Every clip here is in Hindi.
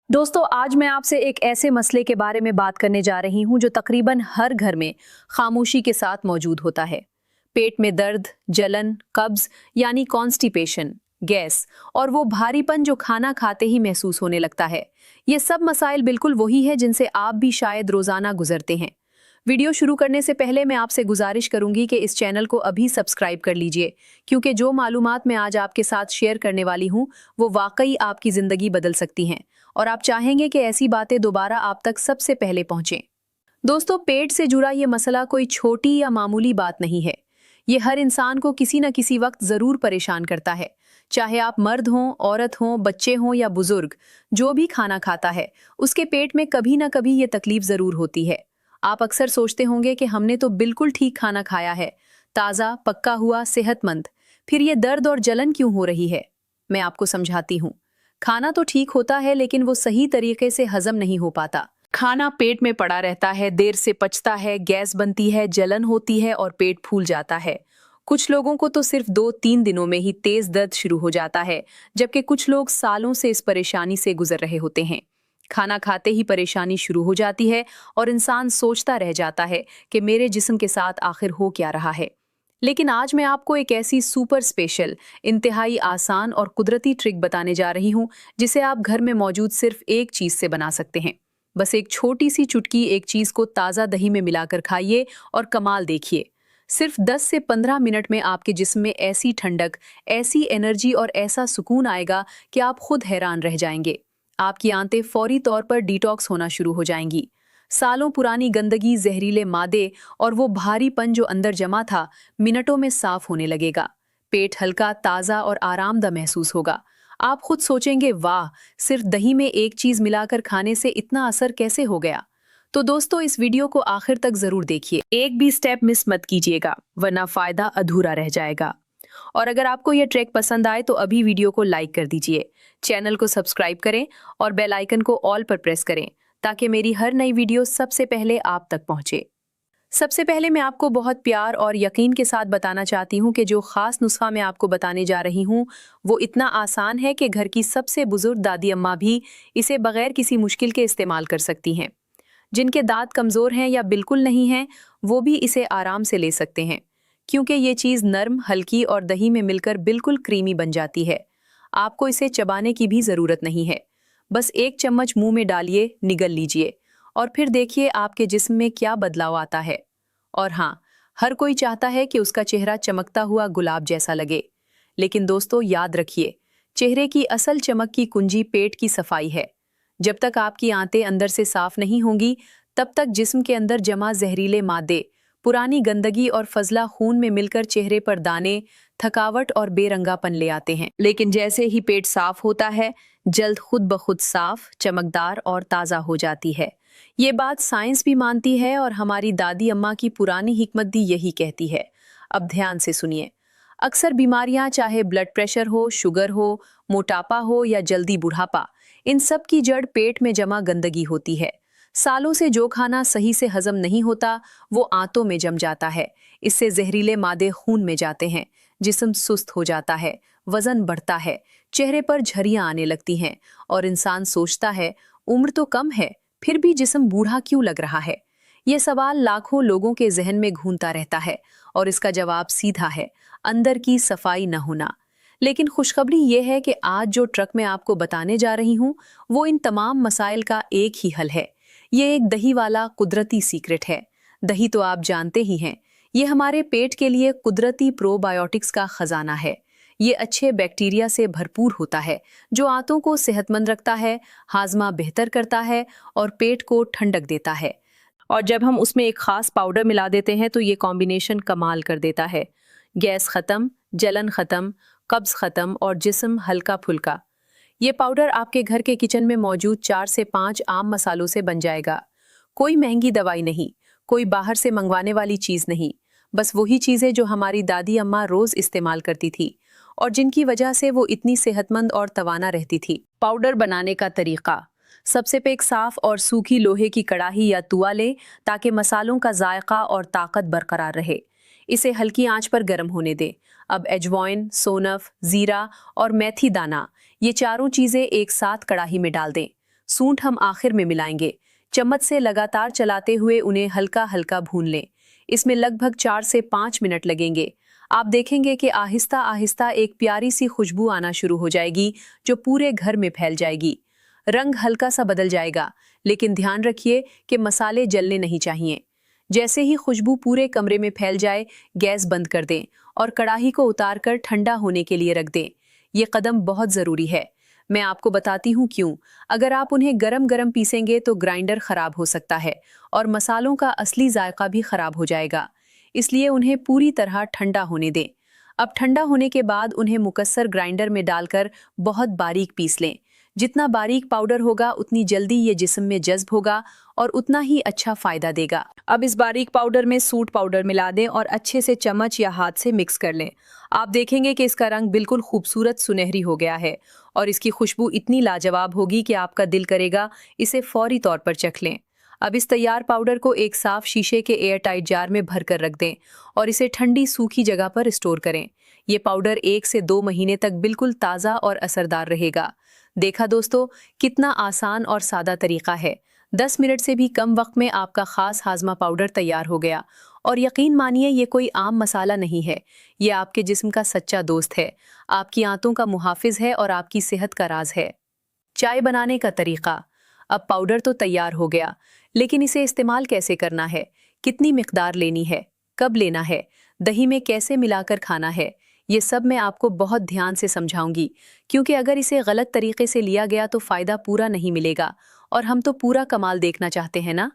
दोस्तों, आज मैं आपसे एक ऐसे मसले के बारे में बात करने जा रही हूं जो तकरीबन हर घर में खामोशी के साथ मौजूद होता है। पेट में दर्द, जलन, कब्ज यानी कॉन्स्टिपेशन, गैस और वो भारीपन जो खाना खाते ही महसूस होने लगता है। ये सब मसाइल बिल्कुल वही है जिनसे आप भी शायद रोजाना गुजरते हैं। वीडियो शुरू करने से पहले मैं आपसे गुजारिश करूंगी कि इस चैनल को अभी सब्सक्राइब कर लीजिए, क्योंकि जो मालूमात मैं आज आपके साथ शेयर करने वाली हूं वो वाकई आपकी जिंदगी बदल सकती हैं और आप चाहेंगे कि ऐसी बातें दोबारा आप तक सबसे पहले पहुंचें। दोस्तों, पेट से जुड़ा ये मसला कोई छोटी या मामूली बात नहीं है। ये हर इंसान को किसी न किसी वक्त जरूर परेशान करता है। चाहे आप मर्द हों, औरत हों, बच्चे हों या बुजुर्ग, जो भी खाना खाता है उसके पेट में कभी ना कभी ये तकलीफ जरूर होती है। आप अक्सर सोचते होंगे कि हमने तो बिल्कुल ठीक खाना खाया है, ताज़ा, पक्का हुआ, सेहतमंद, फिर ये दर्द और जलन क्यों हो रही है। मैं आपको समझाती हूँ। खाना तो ठीक होता है, लेकिन वो सही तरीके से हजम नहीं हो पाता। खाना पेट में पड़ा रहता है, देर से पचता है, गैस बनती है, जलन होती है और पेट फूल जाता है। कुछ लोगों को तो सिर्फ 2-3 दिनों में ही तेज दर्द शुरू हो जाता है, जबकि कुछ लोग सालों से इस परेशानी से गुजर रहे होते हैं। खाना खाते ही परेशानी शुरू हो जाती है और इंसान सोचता रह जाता है कि मेरे जिस्म के साथ आखिर हो क्या रहा है। लेकिन आज मैं आपको एक ऐसी सुपर स्पेशल, इंतहाई आसान और कुदरती ट्रिक बताने जा रही हूँ जिसे आप घर में मौजूद सिर्फ एक चीज से बना सकते हैं। बस एक छोटी सी चुटकी एक चीज को ताज़ा दही में मिलाकर खाइए और कमाल देखिए। सिर्फ 10 से 15 मिनट में आपके जिस्म में ऐसी ठंडक, ऐसी एनर्जी और ऐसा सुकून आएगा कि आप खुद हैरान रह जाएंगे। आपकी आंतें फौरी तौर पर डिटॉक्स होना शुरू हो जाएंगी। सालों पुरानी गंदगी, जहरीले मादे और वो भारीपन जो अंदर जमा था, मिनटों में साफ होने लगेगा। पेट हल्का, ताज़ा और आरामदा महसूस होगा। आप खुद सोचेंगे, वाह, सिर्फ दही में एक चीज मिलाकर खाने से इतना असर कैसे हो गया। तो दोस्तों, इस वीडियो को आखिर तक जरूर देखिए। एक भी स्टेप मिस मत कीजिएगा, वरना फायदा अधूरा रह जाएगा। और अगर आपको यह ट्रिक पसंद आए तो अभी वीडियो को लाइक कर दीजिए, चैनल को सब्सक्राइब करें और बेल आइकन को ऑल पर प्रेस करें, ताकि मेरी हर नई वीडियो सबसे पहले आप तक पहुंचे। सबसे पहले मैं आपको बहुत प्यार और यकीन के साथ बताना चाहती हूँ कि जो खास नुस्खा मैं आपको बताने जा रही हूँ वो इतना आसान है कि घर की सबसे बुजुर्ग दादी अम्मा भी इसे बगैर किसी मुश्किल के इस्तेमाल कर सकती हैं। जिनके दांत कमज़ोर हैं या बिल्कुल नहीं हैं, वो भी इसे आराम से ले सकते हैं, क्योंकि ये चीज़ नर्म, हल्की और दही में मिलकर बिल्कुल क्रीमी बन जाती है। आपको इसे चबाने की भी ज़रूरत नहीं है। बस एक चम्मच मुंह में डालिए, निगल लीजिए और फिर देखिए आपके जिस्म में क्या बदलाव आता है। और हाँ, हर कोई चाहता है कि उसका चेहरा चमकता हुआ गुलाब जैसा लगे। लेकिन दोस्तों, याद रखिए, चेहरे की असल चमक की कुंजी पेट की सफाई है। जब तक आपकी आंतें अंदर से साफ नहीं होंगी, तब तक जिस्म के अंदर जमा जहरीले मादे, पुरानी गंदगी और फजला खून में मिलकर चेहरे पर दाने, थकावट और बेरंगापन ले आते हैं। लेकिन जैसे ही पेट साफ होता है, जल्द खुद ब खुद साफ, चमकदार और ताज़ा हो जाती है। ये बात साइंस भी मानती है और हमारी दादी अम्मा की पुरानी हिकमत भी यही कहती है। अब ध्यान से सुनिए। अक्सर बीमारियां, चाहे ब्लड प्रेशर हो, शुगर हो, मोटापा हो या जल्दी बुढ़ापा, इन सब की जड़ पेट में जमा गंदगी होती है। सालों से जो खाना सही से हजम नहीं होता वो आंतों में जम जाता है। इससे जहरीले मादे खून में जाते हैं, जिस्म सुस्त हो जाता है, वजन बढ़ता है, चेहरे पर झर्रियां आने लगती हैं और इंसान सोचता है, उम्र तो कम है, फिर भी जिस्म बूढ़ा क्यों लग रहा है। ये सवाल लाखों लोगों के जहन में घूमता रहता है और इसका जवाब सीधा है, अंदर की सफाई न होना। लेकिन खुशखबरी ये है कि आज जो ट्रिक मैं आपको बताने जा रही हूँ वो इन तमाम मसाइल का एक ही हल है। ये एक दही वाला कुदरती सीक्रेट है। दही तो आप जानते ही हैं, ये हमारे पेट के लिए कुदरती प्रोबायोटिक्स का खजाना है। ये अच्छे बैक्टीरिया से भरपूर होता है, जो आंतों को सेहतमंद रखता है, हाजमा बेहतर करता है और पेट को ठंडक देता है। और जब हम उसमें एक खास पाउडर मिला देते हैं तो ये कॉम्बिनेशन कमाल कर देता है। गैस खत्म, जलन खत्म, कब्ज खत्म और जिस्म हल्का फुल्का। ये पाउडर आपके घर के किचन में मौजूद 4 से 5 आम मसालों से बन जाएगा। कोई महंगी दवाई नहीं, कोई बाहर से मंगवाने वाली चीज नहीं, बस वही चीजें जो हमारी दादी अम्मा रोज इस्तेमाल करती थी और जिनकी वजह से वो इतनी सेहतमंद और तवाना रहती थी। पाउडर बनाने का तरीका। सबसे पे एक साफ और सूखी लोहे की कड़ाही या तुआ लें, ताकि मसालों का जायका और ताकत बरकरार रहे। इसे हल्की आंच पर गर्म होने दें। अब अजवाइन, सोनफ, जीरा और मेथी दाना, ये चारों चीजें एक साथ कड़ाही में डाल दें। सूंठ हम आखिर में मिलाएंगे। चम्मच से लगातार चलाते हुए उन्हें हल्का हल्का भून लें। इसमें लगभग 4 से 5 मिनट लगेंगे। आप देखेंगे कि आहिस्ता आहिस्ता एक प्यारी सी खुशबू आना शुरू हो जाएगी जो पूरे घर में फैल जाएगी। रंग हल्का सा बदल जाएगा, लेकिन ध्यान रखिए कि मसाले जलने नहीं चाहिए। जैसे ही खुशबू पूरे कमरे में फैल जाए, गैस बंद कर दें और कढ़ाई को उतारकर ठंडा होने के लिए रख दें। ये कदम बहुत ज़रूरी है। मैं आपको बताती हूँ क्यों। अगर आप उन्हें गरम गरम पीसेंगे तो ग्राइंडर खराब हो सकता है और मसालों का असली जायका भी खराब हो जाएगा। इसलिए उन्हें पूरी तरह ठंडा होने दें। अब ठंडा होने के बाद उन्हें मुकस्सर ग्राइंडर में डालकर बहुत बारीक पीस लें। जितना बारीक पाउडर होगा उतनी जल्दी ये जिस्म में जज्ब होगा और उतना ही अच्छा फायदा देगा। अब इस बारीक पाउडर में सूंठ पाउडर मिला दें और अच्छे से चम्मच या हाथ से मिक्स कर लें। आप देखेंगे कि इसका रंग बिल्कुल खूबसूरत सुनहरी हो गया है और इसकी खुशबू इतनी लाजवाब होगी कि आपका दिल करेगा इसे फौरी तौर पर चख लें। अब इस तैयार पाउडर को एक साफ शीशे के एयर टाइट जार में भर कर रख दें और इसे ठंडी सूखी जगह पर स्टोर करें। ये पाउडर 1 से 2 महीने तक बिल्कुल ताज़ा और असरदार रहेगा। देखा दोस्तों, कितना आसान और सादा तरीका है। 10 मिनट से भी कम वक्त में आपका खास हाजमा पाउडर तैयार हो गया। और यकीन मानिए, ये कोई आम मसाला नहीं है। ये आपके जिस्म का सच्चा दोस्त है, आपकी आंतों का मुहाफिज है और आपकी सेहत का राज है। चाय बनाने का तरीका। अब पाउडर तो तैयार हो गया, लेकिन इसे इस्तेमाल कैसे करना है, कितनी मिकदार लेनी है, कब लेना है, दही में कैसे मिलाकर खाना है, ये सब मैं आपको बहुत ध्यान से समझाऊंगी, क्योंकि अगर इसे गलत तरीके से लिया गया तो फायदा पूरा नहीं मिलेगा और हम तो पूरा कमाल देखना चाहते हैं ना।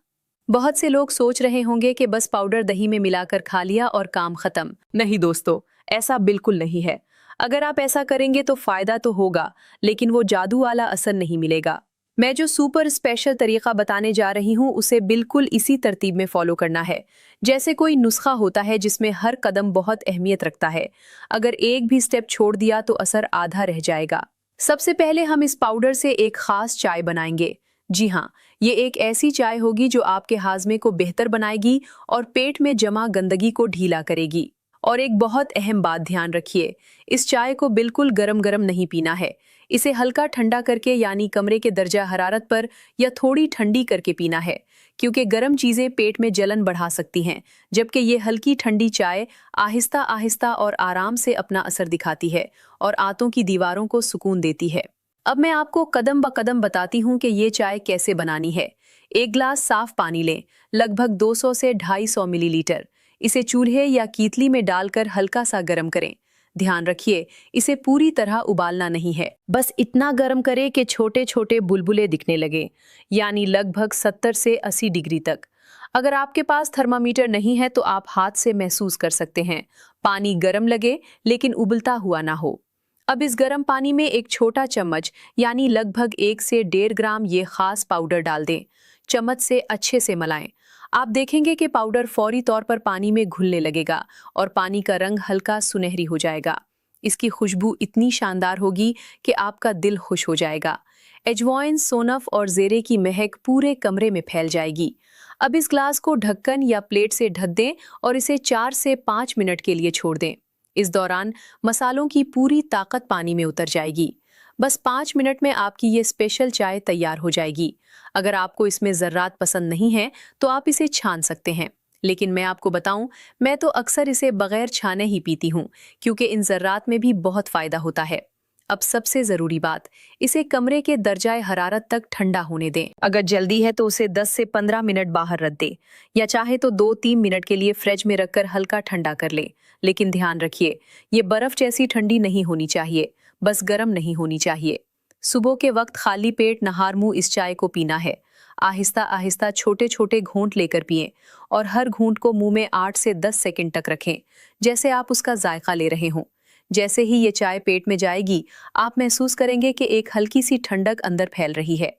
बहुत से लोग सोच रहे होंगे कि बस पाउडर दही में मिलाकर खा लिया और काम खत्म। नहीं दोस्तों, ऐसा बिल्कुल नहीं है। अगर आप ऐसा करेंगे तो फायदा तो होगा, लेकिन वो जादू वाला असर नहीं मिलेगा। मैं जो सुपर स्पेशल तरीका बताने जा रही हूँ उसे बिल्कुल इसी तरतीब में फॉलो करना है, जैसे कोई नुस्खा होता है जिसमें हर कदम बहुत अहमियत रखता है। अगर एक भी स्टेप छोड़ दिया तो असर आधा रह जाएगा। सबसे पहले हम इस पाउडर से एक खास चाय बनाएंगे। जी हाँ, ये एक ऐसी चाय होगी जो आपके हाजमे को बेहतर बनाएगी और पेट में जमा गंदगी को ढीला करेगी। और एक बहुत अहम बात ध्यान रखिए, इस चाय को बिल्कुल गरम गरम नहीं पीना है। इसे हल्का ठंडा करके, यानी कमरे के दर्जा हरारत पर या थोड़ी ठंडी करके पीना है, क्योंकि गर्म चीजें पेट में जलन बढ़ा सकती हैं, जबकि ये हल्की ठंडी चाय आहिस्ता आहिस्ता और आराम से अपना असर दिखाती है और आंतों की दीवारों को सुकून देती है। अब मैं आपको कदम ब कदम बताती हूँ कि ये चाय कैसे बनानी है। एक गिलास साफ पानी लें, लगभग 200 से 250 मिलीलीटर। इसे चूल्हे या कीतली में डालकर हल्का सा गर्म करें। ध्यान रखिए, इसे पूरी तरह उबालना नहीं है, बस इतना गर्म करें कि छोटे छोटे बुलबुले दिखने लगे, यानी लगभग 70 से 80 डिग्री तक। अगर आपके पास थर्मामीटर नहीं है तो आप हाथ से महसूस कर सकते हैं। पानी गर्म लगे लेकिन उबलता हुआ ना हो। अब इस गर्म पानी में एक छोटा चम्मच, यानी लगभग 1 से 1.5 ग्राम ये खास पाउडर डाल दें। चम्मच से अच्छे से मिलाएं। आप देखेंगे कि पाउडर फौरी तौर पर पानी में घुलने लगेगा और पानी का रंग हल्का सुनहरी हो जाएगा। इसकी खुशबू इतनी शानदार होगी कि आपका दिल खुश हो जाएगा। अजवाइन, सोनफ और जीरे की महक पूरे कमरे में फैल जाएगी। अब इस ग्लास को ढक्कन या प्लेट से ढक दें और इसे 4 से 5 मिनट के लिए छोड़ दें। इस दौरान मसालों की पूरी ताकत पानी में उतर जाएगी। बस 5 मिनट में आपकी ये स्पेशल चाय तैयार हो जाएगी। अगर आपको इसमें ज़र्रात पसंद नहीं है तो आप इसे छान सकते हैं, लेकिन मैं आपको बताऊं, मैं तो अक्सर इसे बगैर छाने ही पीती हूं, क्योंकि इन ज़र्रात में भी बहुत फ़ायदा होता है। अब सबसे ज़रूरी बात, इसे कमरे के दर्जाए हरारत तक ठंडा होने दें। अगर जल्दी है तो उसे 10 से 15 मिनट बाहर रख दें, या चाहे तो 2-3 मिनट के लिए फ्रिज में रखकर हल्का ठंडा कर लें। लेकिन ध्यान रखिए, ये बर्फ़ जैसी ठंडी नहीं होनी चाहिए, बस गर्म नहीं होनी चाहिए। सुबह के वक्त खाली पेट नहार मुंह इस चाय को पीना है। आहिस्ता आहिस्ता छोटे छोटे घूंट लेकर पिएं और हर घूंट को मुंह में 8 से 10 सेकंड तक रखें, जैसे आप उसका जायका ले रहे हों। जैसे ही ये चाय पेट में जाएगी, आप महसूस करेंगे कि एक हल्की सी ठंडक अंदर फैल रही है।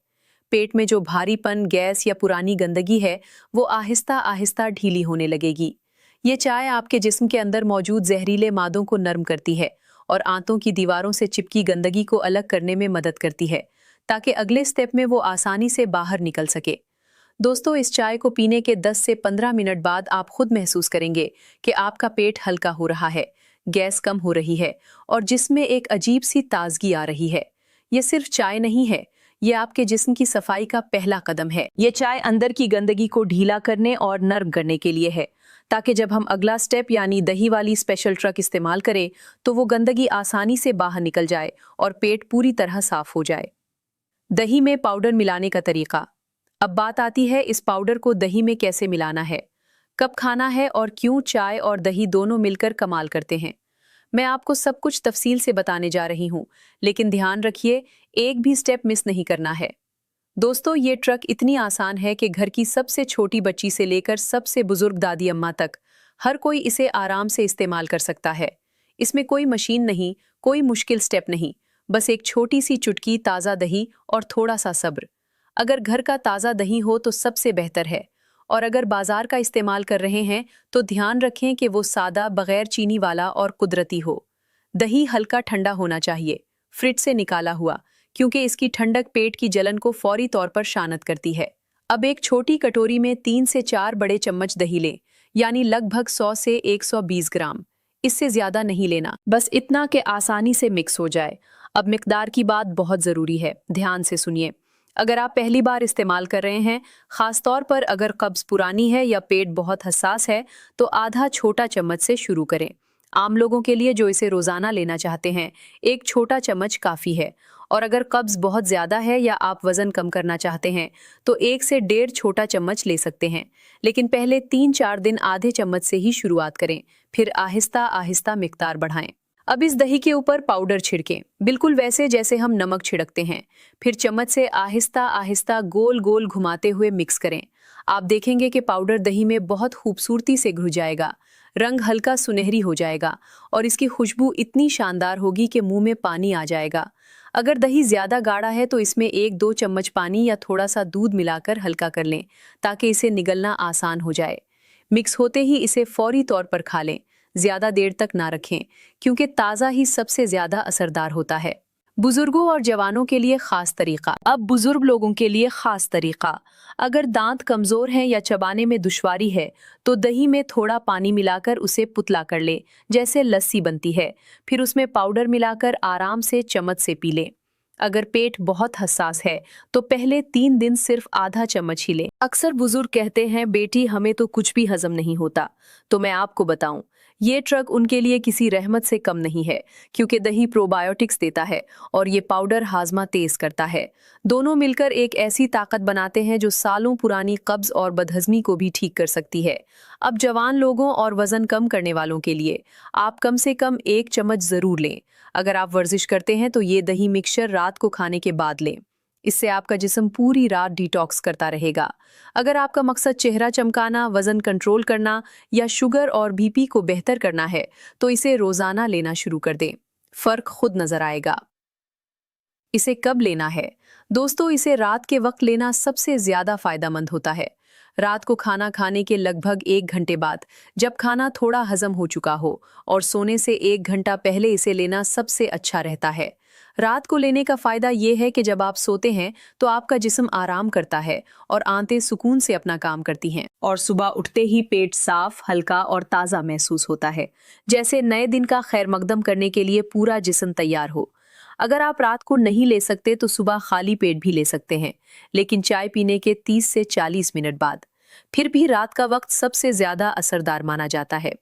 पेट में जो भारीपन, गैस या पुरानी गंदगी है, वो आहिस्ता आहिस्ता ढीली होने लगेगी। ये चाय आपके जिस्म के अंदर मौजूद जहरीले मादों को नर्म करती है और आंतों की दीवारों से चिपकी गंदगी को अलग करने में मदद करती है, ताकि अगले स्टेप में वो आसानी से बाहर निकल सके। दोस्तों, इस चाय को पीने के 10 से 15 मिनट बाद आप खुद महसूस करेंगे कि आपका पेट हल्का हो रहा है, गैस कम हो रही है और जिसमें एक अजीब सी ताजगी आ रही है। ये सिर्फ चाय नहीं है, ये आपके जिस्म की सफाई का पहला कदम है। ये चाय अंदर की गंदगी को ढीला करने और नर्म करने के लिए है, ताकि जब हम अगला स्टेप यानी दही वाली स्पेशल ट्रक इस्तेमाल करें तो वो गंदगी आसानी से बाहर निकल जाए और पेट पूरी तरह साफ हो जाए। दही में पाउडर मिलाने का तरीका। अब बात आती है इस पाउडर को दही में कैसे मिलाना है, कब खाना है और क्यों चाय और दही दोनों मिलकर कमाल करते हैं। मैं आपको सब कुछ तफसील से बताने जा रही हूँ, लेकिन ध्यान रखिए एक भी स्टेप मिस नहीं करना है। दोस्तों, ये ट्रक इतनी आसान है कि घर की सबसे छोटी बच्ची से लेकर सबसे बुजुर्ग दादी अम्मा तक हर कोई इसे आराम से इस्तेमाल कर सकता है। इसमें कोई मशीन नहीं, कोई मुश्किल स्टेप नहीं, बस एक छोटी सी चुटकी ताज़ा दही और थोड़ा सा सब्र। अगर घर का ताज़ा दही हो तो सबसे बेहतर है, और अगर बाजार का इस्तेमाल कर रहे हैं तो ध्यान रखें कि वो सादा, बगैर चीनी वाला और कुदरती हो। दही हल्का ठंडा होना चाहिए, फ्रिज से निकाला हुआ, क्योंकि इसकी ठंडक पेट की जलन को फौरी तौर पर शांत करती है। अब एक छोटी कटोरी में 3 से 4 बड़े चम्मच दही लें, यानी लगभग 100 से 120 ग्राम। इससे ज्यादा नहीं लेना, बस इतना कि आसानी से मिक्स हो जाए। अब मिकदार की बात बहुत ज़रूरी है, ध्यान से सुनिए। अगर आप पहली बार इस्तेमाल कर रहे हैं, ख़ास तौर पर अगर कब्ज़ पुरानी है या पेट बहुत हसास है, तो आधा छोटा चम्मच से शुरू करें। आम लोगों के लिए जो इसे रोज़ाना लेना चाहते हैं, एक छोटा चम्मच काफ़ी है। और अगर कब्ज़ बहुत ज़्यादा है या आप वज़न कम करना चाहते हैं, तो 1 से 1.5 छोटा चम्मच ले सकते हैं। लेकिन पहले 3-4 दिन आधे चम्मच से ही शुरुआत करें, फिर आहिस्ता आहिस्ता मिकदार बढ़ाएं। अब इस दही के ऊपर पाउडर छिड़कें, बिल्कुल वैसे जैसे हम नमक छिड़कते हैं। फिर चम्मच से आहिस्ता आहिस्ता गोल गोल घुमाते हुए मिक्स करें। आप देखेंगे कि पाउडर दही में बहुत खूबसूरती से घुल जाएगा, रंग हल्का सुनहरी हो जाएगा और इसकी खुशबू इतनी शानदार होगी कि मुंह में पानी आ जाएगा। अगर दही ज़्यादा गाढ़ा है तो इसमें 1-2 चम्मच पानी या थोड़ा सा दूध मिलाकर हल्का कर लें, ताकि इसे निगलना आसान हो जाए। मिक्स होते ही इसे फौरी तौर पर खा लें, ज़्यादा देर तक ना रखें, क्योंकि ताज़ा ही सबसे ज़्यादा असरदार होता है। बुजुर्गों और जवानों के लिए खास तरीका। अब बुजुर्ग लोगों के लिए खास तरीका। अगर दांत कमजोर हैं या चबाने में दुश्वारी है, तो दही में थोड़ा पानी मिलाकर उसे पुतला कर ले, जैसे लस्सी बनती है। फिर उसमें पाउडर मिलाकर आराम से चम्मच से पी लें। अगर पेट बहुत हसास है तो पहले 3 दिन सिर्फ आधा चम्मच ही लें। अक्सर बुजुर्ग कहते हैं, बेटी हमें तो कुछ भी हजम नहीं होता। तो मैं आपको बताऊं, ये ट्रक उनके लिए किसी रहमत से कम नहीं है, क्योंकि दही प्रोबायोटिक्स देता है और ये पाउडर हाजमा तेज करता है। दोनों मिलकर एक ऐसी ताकत बनाते हैं जो सालों पुरानी कब्ज और बदहजमी को भी ठीक कर सकती है। अब जवान लोगों और वजन कम करने वालों के लिए आप कम से कम 1 चम्मच जरूर लें। अगर आप वर्जिश करते हैं तो ये दही मिक्सचर रात को खाने के बाद लें। इससे आपका जिस्म पूरी रात डिटॉक्स करता रहेगा। अगर आपका मकसद चेहरा चमकाना, वजन कंट्रोल करना या शुगर और बीपी को बेहतर करना है, तो इसे रोजाना लेना शुरू कर दें। फर्क खुद नजर आएगा। इसे कब लेना है? दोस्तों, इसे रात के वक्त लेना सबसे ज्यादा फायदेमंद होता है। रात को खाना खाने के लगभग 1 घंटे बाद, जब खाना थोड़ा हजम हो चुका हो, और सोने से 1 घंटा पहले इसे लेना सबसे अच्छा रहता है। रात को लेने का फायदा यह है कि जब आप सोते हैं तो आपका जिस्म आराम करता है और आंतें सुकून से अपना काम करती हैं, और सुबह उठते ही पेट साफ, हल्का और ताज़ा महसूस होता है, जैसे नए दिन का खैर मकदम करने के लिए पूरा जिस्म तैयार हो। अगर आप रात को नहीं ले सकते तो सुबह खाली पेट भी ले सकते हैं, लेकिन चाय पीने के 30 से 40 मिनट बाद। फिर भी रात का वक्त सबसे ज्यादा असरदार माना जाता है।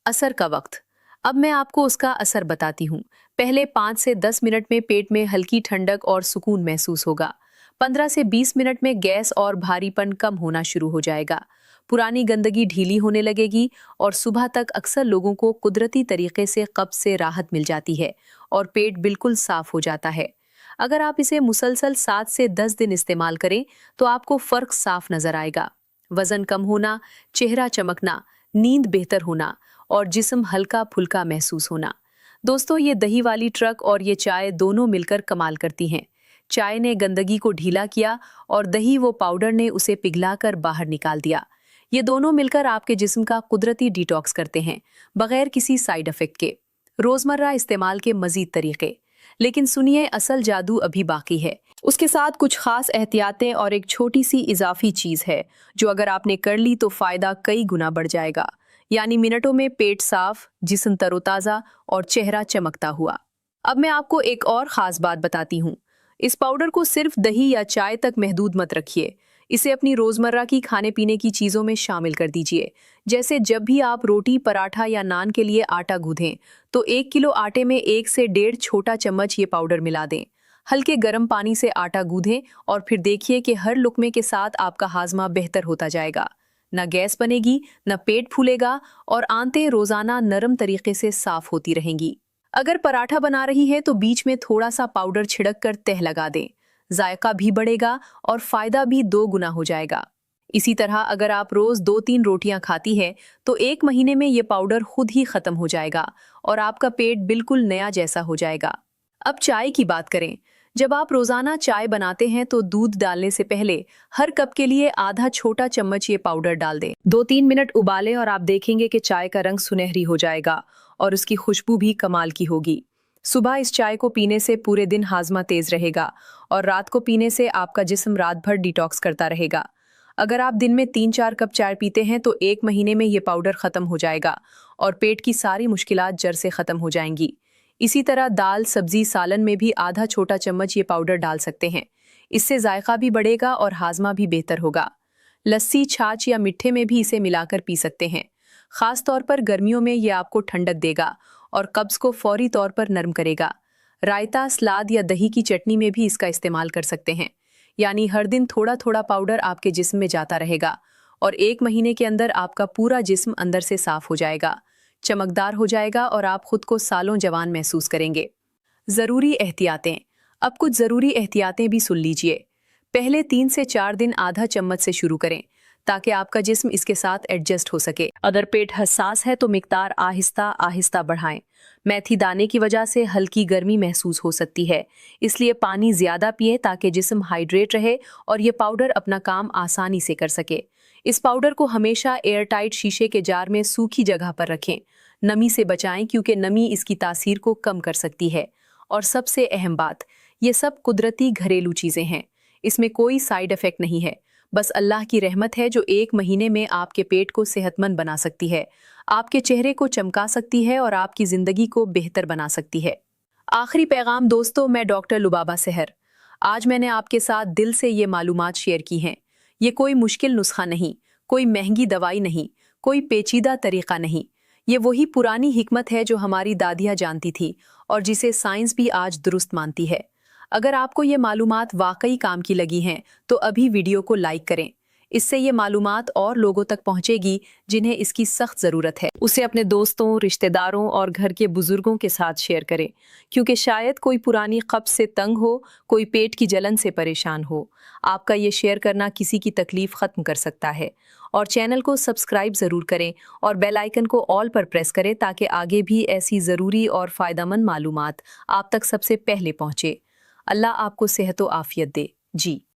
असर का वक्त। अब मैं आपको उसका असर बताती हूँ। पहले 5 से 10 मिनट में पेट में हल्की ठंडक और सुकून महसूस होगा। 15 से 20 मिनट में गैस और भारीपन कम होना शुरू हो जाएगा। पुरानी गंदगी ढीली होने लगेगी और सुबह तक अक्सर लोगों को कुदरती तरीके से कब्ज से राहत मिल जाती है और पेट बिल्कुल साफ हो जाता है। अगर आप इसे मुसलसल 7 से 10 दिन इस्तेमाल करें तो आपको फर्क साफ नजर आएगा। वजन कम होना, चेहरा चमकना, नींद बेहतर होना और जिस्म हल्का फुल्का महसूस होना। दोस्तों, ये दही वाली ट्रक और ये चाय दोनों मिलकर कमाल करती हैं। चाय ने गंदगी को ढीला किया और दही वो पाउडर ने उसे पिघलाकर बाहर निकाल दिया। ये दोनों मिलकर आपके जिस्म का कुदरती डिटॉक्स करते हैं, बगैर किसी साइड इफेक्ट के। रोजमर्रा इस्तेमाल के मजीद तरीके। लेकिन सुनिए, असल जादू अभी बाकी है। उसके साथ कुछ खास एहतियातें और एक छोटी सी इजाफी चीज है, जो अगर आपने कर ली तो फायदा कई गुना बढ़ जाएगा। यानी मिनटों में पेट साफ, जिस्म तरोताजा और चेहरा चमकता हुआ। अब मैं आपको एक और खास बात बताती हूँ। इस पाउडर को सिर्फ दही या चाय तक महदूद मत रखिए। इसे अपनी रोजमर्रा की खाने पीने की चीजों में शामिल कर दीजिए। जैसे जब भी आप रोटी, पराठा या नान के लिए आटा गूंथें, तो 1 किलो आटे में 1 से 1.5 छोटा चम्मच ये पाउडर मिला दें। हल्के गर्म पानी से आटा गूंथें और फिर देखिए कि हर लुकमे के साथ आपका हाजमा बेहतर होता जाएगा। न गैस बनेगी, न पेट फूलेगा और आंतें रोजाना नरम तरीके से साफ होती रहेंगी। अगर पराठा बना रही है तो बीच में थोड़ा सा पाउडर छिड़क कर तह लगा दें। जायका भी बढ़ेगा और फायदा भी 2 गुना हो जाएगा। इसी तरह अगर आप रोज 2-3 रोटियां खाती है तो 1 महीने में ये पाउडर खुद ही खत्म हो जाएगा और आपका पेट बिल्कुल नया जैसा हो जाएगा। अब चाय की बात करें। जब आप रोजाना चाय बनाते हैं तो दूध डालने से पहले हर कप के लिए आधा छोटा चम्मच ये पाउडर डाल दें। 2-3 मिनट उबालें और आप देखेंगे कि चाय का रंग सुनहरी हो जाएगा और उसकी खुशबू भी कमाल की होगी। सुबह इस चाय को पीने से पूरे दिन हाजमा तेज रहेगा और रात को पीने से आपका जिस्म रात भर डिटॉक्स करता रहेगा। अगर आप दिन में 3-4 कप चाय पीते हैं तो 1 महीने में ये पाउडर खत्म हो जाएगा और पेट की सारी मुश्किलात जड़ से खत्म हो जाएंगी। इसी तरह दाल, सब्जी, सालन में भी आधा छोटा चम्मच ये पाउडर डाल सकते हैं। इससे जायका भी बढ़ेगा और हाजमा भी बेहतर होगा। लस्सी, छाछ या मिट्ठे में भी इसे मिलाकर पी सकते हैं। खास तौर पर गर्मियों में ये आपको ठंडक देगा और कब्ज को फौरी तौर पर नरम करेगा। रायता, सलाद या दही की चटनी में भी इसका इस्तेमाल कर सकते हैं। यानी हर दिन थोड़ा थोड़ा पाउडर आपके जिस्म में जाता रहेगा और 1 महीने के अंदर आपका पूरा जिस्म अंदर से साफ हो जाएगा, चमकदार हो जाएगा और आप खुद को सालों जवान महसूस करेंगे। ज़रूरी एहतियातें। अब कुछ ज़रूरी एहतियातें भी सुन लीजिए। पहले 3 से 4 दिन आधा चम्मच से शुरू करें ताकि आपका जिस्म इसके साथ एडजस्ट हो सके। अगर पेट हसास है तो मिकदार आहिस्ता आहिस्ता बढ़ाएं। मेथी दाने की वजह से हल्की गर्मी महसूस हो सकती है, इसलिए पानी ज़्यादा पिए ताकि जिस्म हाइड्रेट रहे और ये पाउडर अपना काम आसानी से कर सके। इस पाउडर को हमेशा एयरटाइट शीशे के जार में सूखी जगह पर रखें। नमी से बचाएं क्योंकि नमी इसकी तासीर को कम कर सकती है। और सबसे अहम बात, ये सब कुदरती घरेलू चीज़ें हैं। इसमें कोई साइड इफ़ेक्ट नहीं है, बस अल्लाह की रहमत है जो 1 महीने में आपके पेट को सेहतमंद बना सकती है, आपके चेहरे को चमका सकती है और आपकी ज़िंदगी को बेहतर बना सकती है। आखिरी पैगाम दोस्तों, मैं डॉक्टर लुबाबा सहर। आज मैंने आपके साथ दिल से ये मालूमात शेयर की हैं। ये कोई मुश्किल नुस्खा नहीं, कोई महंगी दवाई नहीं, कोई पेचीदा तरीका नहीं। ये वही पुरानी हिकमत है जो हमारी दादियाँ जानती थी और जिसे साइंस भी आज दुरुस्त मानती है। अगर आपको ये मालूमात वाकई काम की लगी हैं तो अभी वीडियो को लाइक करें। इससे ये मालूमात और लोगों तक पहुंचेगी जिन्हें इसकी सख्त ज़रूरत है। उसे अपने दोस्तों, रिश्तेदारों और घर के बुजुर्गों के साथ शेयर करें, क्योंकि शायद कोई पुरानी कब्ज़ से तंग हो, कोई पेट की जलन से परेशान हो। आपका ये शेयर करना किसी की तकलीफ़ ख़त्म कर सकता है। और चैनल को सब्सक्राइब ज़रूर करें और बेल आइकन को ऑल पर प्रेस करें ताकि आगे भी ऐसी ज़रूरी और फ़ायदेमंद मालूमात आप तक सबसे पहले पहुँचे। अल्लाह आपको सेहत व आफ़ियत दे। जी।